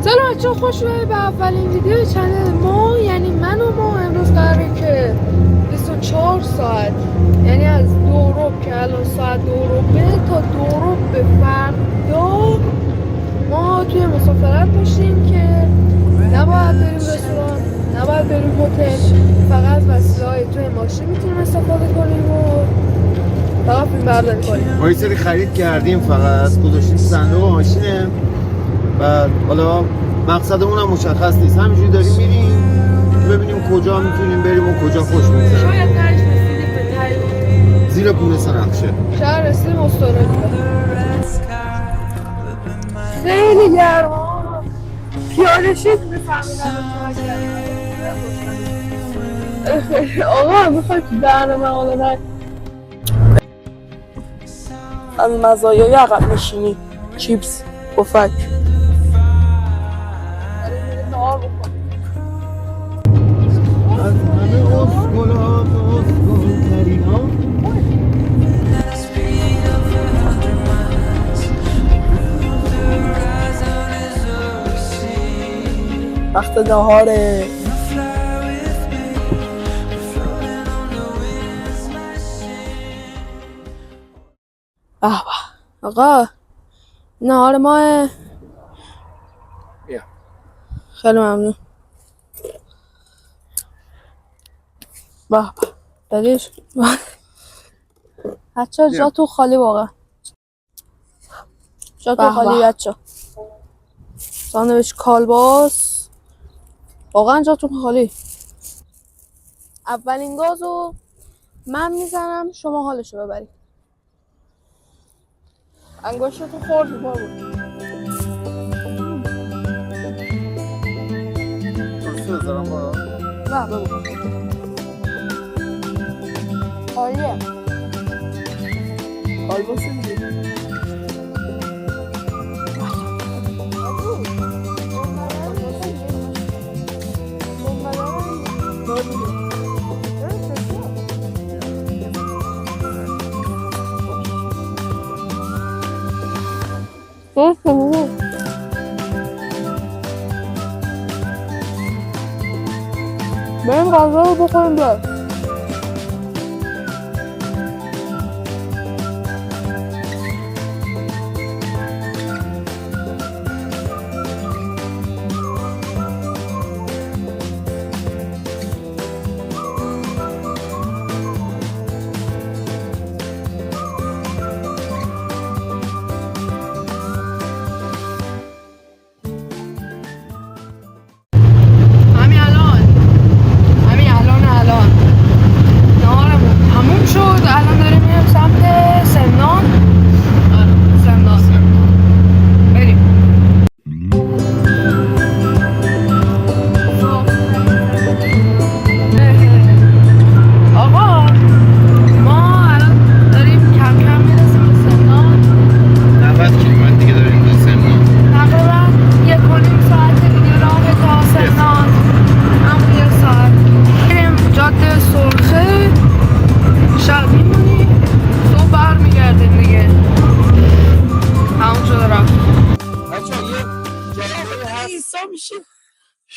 سلام بچه، خوش اومدید به اولین ویدیو چنل ما. یعنی من و ما امروز قراره که 24 ساعت، یعنی از دوروب که الان ساعت دوروبه تا دوروب به فردا ما توی مسافرت باشیم که نباید بریم رستوران، نباید بریم هتل، فقط وسیله‌های توی ماشین میتونیم استفاده کنیم و فقط فیلم برداری کنیم. ما یه سری خرید کردیم، فقط گذاشتیم صندوق ماشینه و حالا مقصدمون هم مشخص نیست، همینجوری داریم میریم ببینیم کجا میتونیم بریم و کجا خوش میگذره. شاید ترش رسیدیم به تایلند، زیر پونه سنخشه، شاید رسیدیم استرالیا. خیلی گرما، پیاده شید میفهمیدم. آقا میخوای تو برنامه آنه از مزایای عقب نشینی، چیپس، پفک از همه اسکلات و اسکلترین ها وقت نهاره. به به آقا، نهار ماه. بیا. خیلی ممنون. به به دلیش بچه جا تو خالی، واقعا جا تو خالی بچه. ساندویچ کالباس، واقعا جا تو خالی. اولین گازو من میزنم، شما حالشو ببرید. انگشتتو خوردی بابا. درسته بذارم با نه بابا عالیه. کالباس میگی بریم غذا رو بخوریم بیار.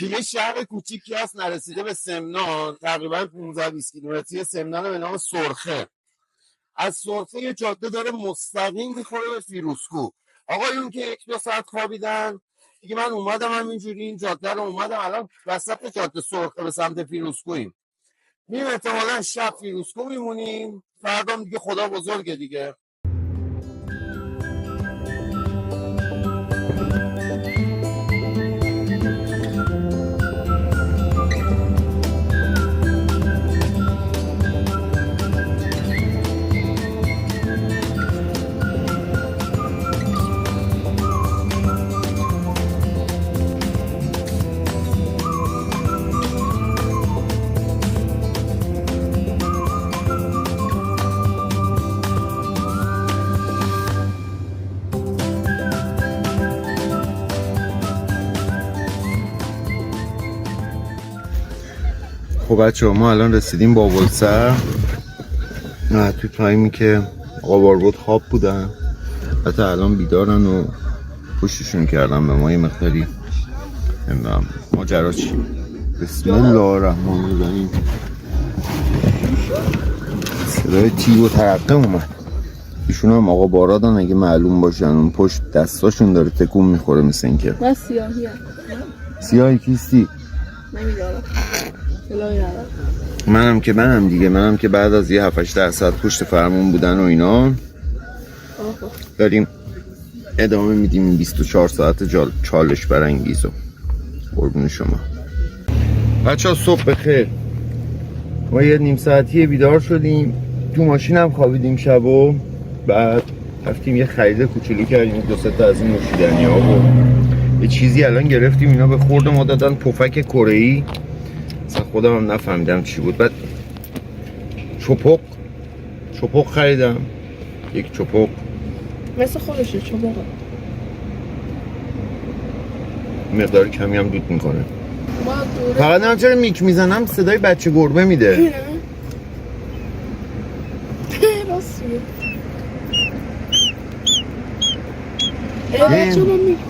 یه شهر کوچیکی هست نرسیده به سمنان، تقریبا 15-20 کیلومتری سمنان، به نام سرخه. از سرخه یه جاده داره مستقیم میخوره به فیروزکوه. آقایون که 1-2 ساعت خوابیدن دیگه، من اومدم همینجوری این جاده رو اومدم، الان وسط جاده سرخه به سمت فیروزکوهیم. میم احتمالا شب فیروزکوه میمونیم، فردا دیگه خدا بزرگه دیگه. خب بچه‌ها، ما الان رسیدیم بابلسر. نه تو تایمی که آقا باربود خواب بودن، حتی الان بیدارن و پشتشون کردن به ما یه مقداری نمیدونم ماجرا چی. بسم الله الرحمن الرحیم. صدای تیر و ترقه اومد. ایشون هم آقا بارادن اگه معلوم باشن، اون پشت دستاشون داره تکون میخوره مثل این که من سیاهی هم. سیاهی کیستی؟ نمیدارم سلاحی ندارم. منم که بعد از یه 7-8 ساعت پشت فرمون بودن و اینا داریم ادامه میدیم 24 ساعت چالش برانگیزو. قربون شما بچه ها، صبح بخیر. ما یه نیم ساعتی بیدار شدیم، تو ماشین هم خوابیدیم شب و بعد رفتیم یه خرید کوچولی کردیم، 2-3 تا از این نوشیدنی ها و یه چیزی الان گرفتیم. اینا به خورد ما دادن پفک کره‌ای، اصلا خودم هم نفهمیدم چی بود. بعد چپق خریدم، یک چپق مثل خودشه چپقه، مقدار کمی هم دود میکنه. فقط نمیم چرا میک میزنم صدای بچه گربه میده.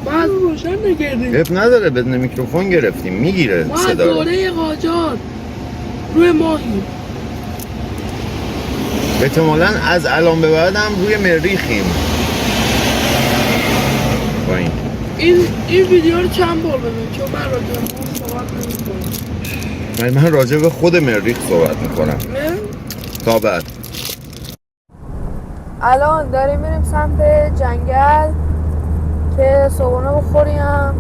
بعد روشن نگردیم، اب نداره، بدون میکروفون گرفتیم میگیره صدا رو. ما دوره قاجار روی ماهیم، احتمالاً از الان به بعد هم روی مریخیم. با این ویدیو رو چند بار ببین، چون من راجع به صحبت نمی‌کنم. من راجع به خود مریخ صحبت میکنم. تا بعد الان داریم میریم سمت جنگل که صبحانه بخوریم.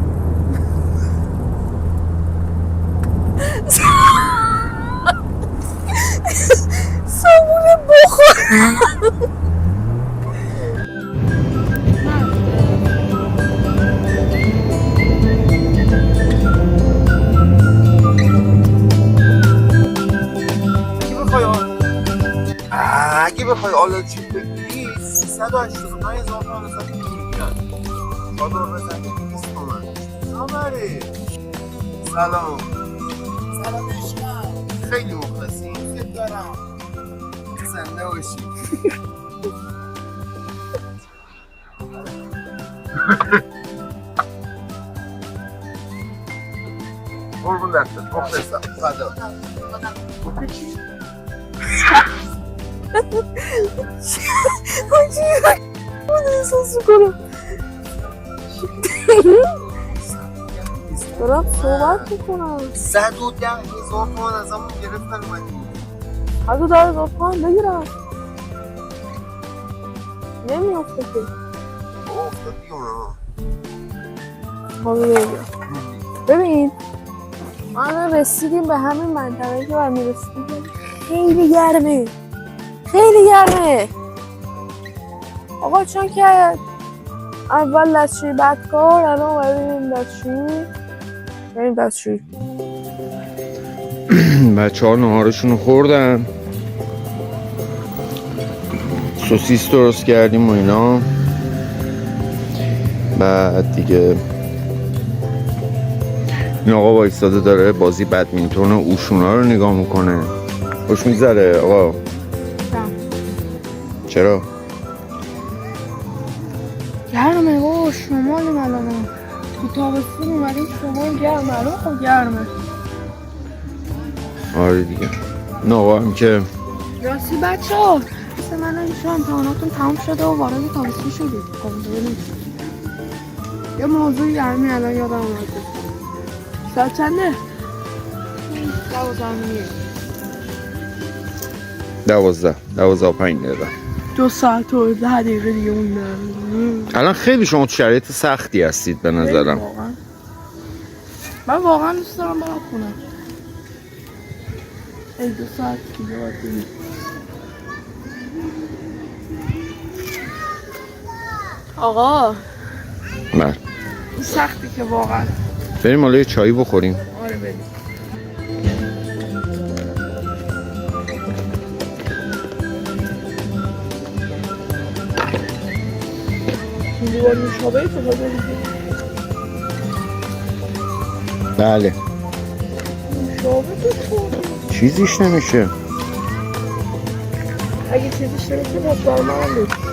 صبحونه بخوریم. اگه بخوای آلا چیپ بگیری 385,000 تومان ازت میگیرن. چادر بزنی 200 تومن. نامره. سلام عشقم، خیلی مخلصی، دوست دارم، زنده باشی. قربون دستت، مخلصم، فدا. من احساس کنم دارم صحبت میکنم. 110,000 تومان از همون گرفتن اومدیم. 110,000 تومان بگیرم نمیافته که. افتاد بگیرم. دیونه. ببین ما رسیدیم به همین منطقه که برمی رسیدیم. خیلی گرمه، خیلی گرمه آقا، چون که اول دستشویی بعد کار. الان بریم دستشویی. بچه ها نهارشون رو خوردن، سوسیس درست کردیم و اینا. بعد دیگه این آقا وایستاده داره بازی بدمینتون و اوشونا رو نگاه میکنه. خوش میگذره آقا؟ چرا؟ گرمه بابا، شمالیم الان. تو تابستون اومدیم شمال، گرمه الان. خب گرمه. آره دیگه. نه آقا هم که راستی بچه ها، مثل من اینجا امتحاناتون تمام شده و وارد تابستون شدید. یه موضوع گرمی الان یادم اومد. ساعت چنده؟ 12:05 دقیقه. 2 ساعت و 10 دقیقه دیگه مونده. الان خیلی شما تو شرایط سختی هستید به نظرم. من واقعا دوست دارم برم خونه. 2 ساعت دیگه باید بریم. آقا بله این سختی که واقعا. بریم حالا یه چایی بخوریم. آره بریم. این دیوار نوشابه تو بازه دیگه. بله نوشابه تو خورده چیزیش نمیشه. اگه چیزیش نمیشه باز برای من هم بید.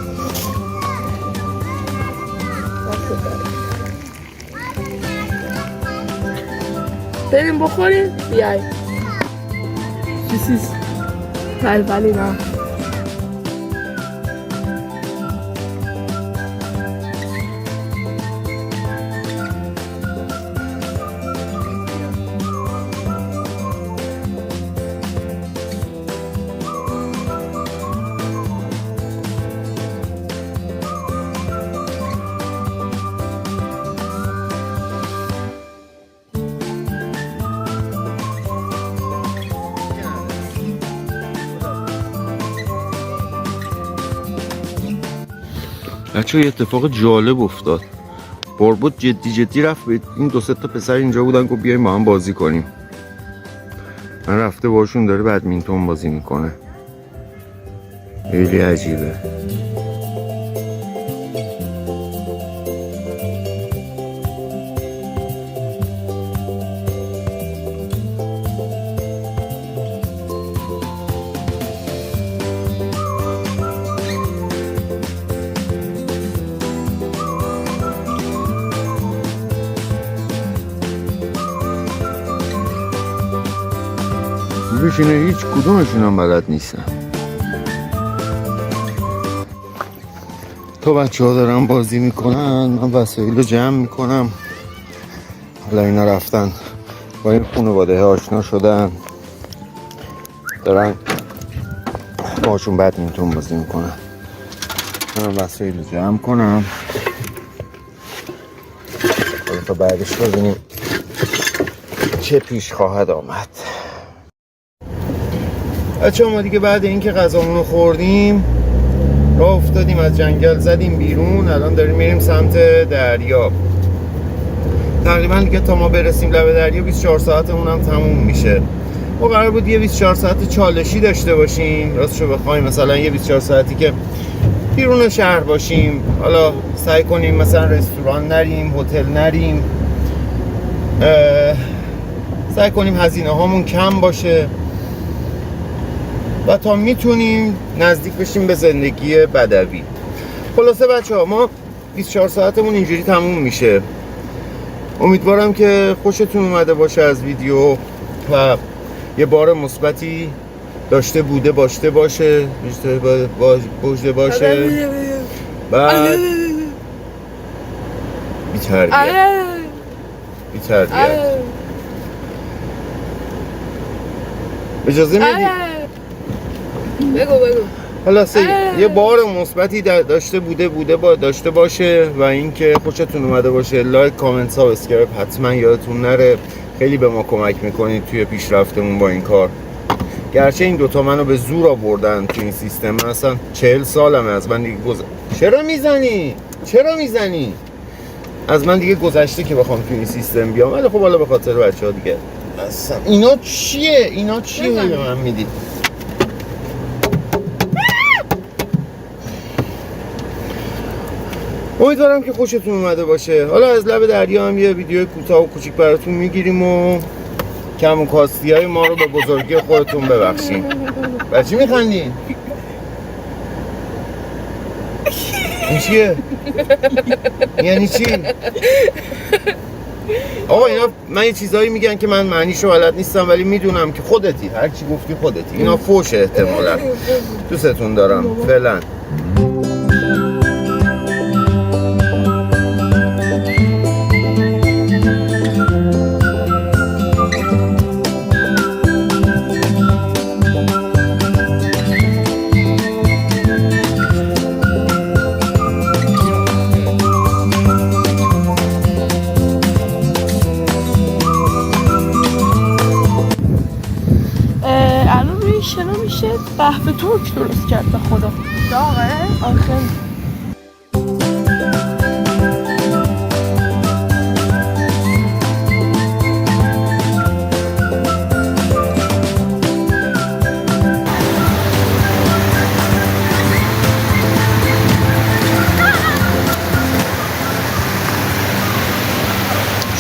بریم بخوریم بیای سوسیس ولی نه بچه یه اتفاق جالب افتاد. باربود جدی رفت، این دو سه تا پسر اینجا بودن گفت بیایم با هم بازی کنیم. من رفته باشون داره بدمینتون بازی میکنه. خیلی عجیبه. بشینه هیچ کدومشون هم بلد نیستن. تا بچه ها دارن بازی میکنن من وسایل رو جمع میکنم. حالا اینا رفتن با این خانواده آشنا شدن، دارن باشون بدمینتون بازی میکنن. من وسایل رو جمع کنم حالا تا بعدش ببینیم چه پیش خواهد آمد. بچه ما دیگه بعد اینکه غذامون رو خوردیم راه افتادیم، از جنگل زدیم بیرون. الان داریم میریم سمت دریا. تقریبا دیگه تا ما برسیم لب دریا 24 ساعتمون هم تموم میشه. ما قرار بود یه 24 ساعت چالشی داشته باشیم راستشو بخوایم، مثلا یه 24 ساعتی که بیرون شهر باشیم. حالا سعی کنیم مثلا رستوران نریم، هتل نریم، سعی کنیم هزینه هامون کم باشه و تا میتونیم نزدیک بشیم به زندگی بدوی. خلاصه بچه ها ما 24 ساعتمون اینجوری تموم میشه. امیدوارم که خوشتون اومده باشه از ویدیو و یه بار مثبتی داشته بوده باشه بعد بی‌تربیت اجازه میدی؟ بگو حالا یه بار مثبتی داشته باشه و اینکه خوشتون اومده باشه. لایک، کامنت، سابسکرایب حتما یادتون نره. خیلی به ما کمک میکنید توی پیشرفتمون با این کار. گرچه این دوتا منو به زور آوردن تو این سیستم، من اصلا 40 سالمه از من دیگه چرا میزنی؟ از من دیگه گذشته که بخوام تو این سیستم بیام، ولی خب حالا به خاطر بچه‌ها دیگه اصلا اینا چیه به من میدید؟ امیدوارم که خوشتون اومده باشه. حالا از لب دریا هم یه ویدیو کوتاه و کوچیک براتون میگیریم و کم و کاستی های ما رو به بزرگی خودتون ببخشیم. بچه میخندین؟ این چیه؟ یعنی چی؟ آقا اینا من یه چیزایی میگن که من معنیشو بلد نیستم، ولی میدونم که خودتی، هر چی گفتی خودتی. اینا فوشه احتمالاً. دوستتون دارم. فعلا. قهوه ترک درست کرد به خدا. داغه؟ آخه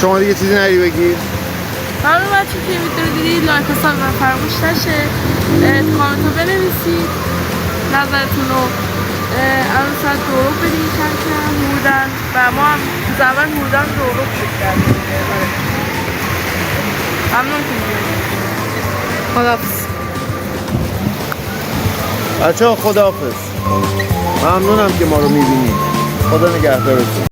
شما دیگه چیزی نری بگید؟ همه بچه که ویدیو دیدید لایک و سابسکرایب فراموش نشه. کامنت رو بنویسید نظرتون رو. الان ساعت دورو بدید کم هوردن و ما هم زمان هوردن دورو کردیم. ممنون که می‌بینید. خداحافظ. بچه ها خداحافظ. ممنونم که ما رو میبینید. خدا نگهدارتون.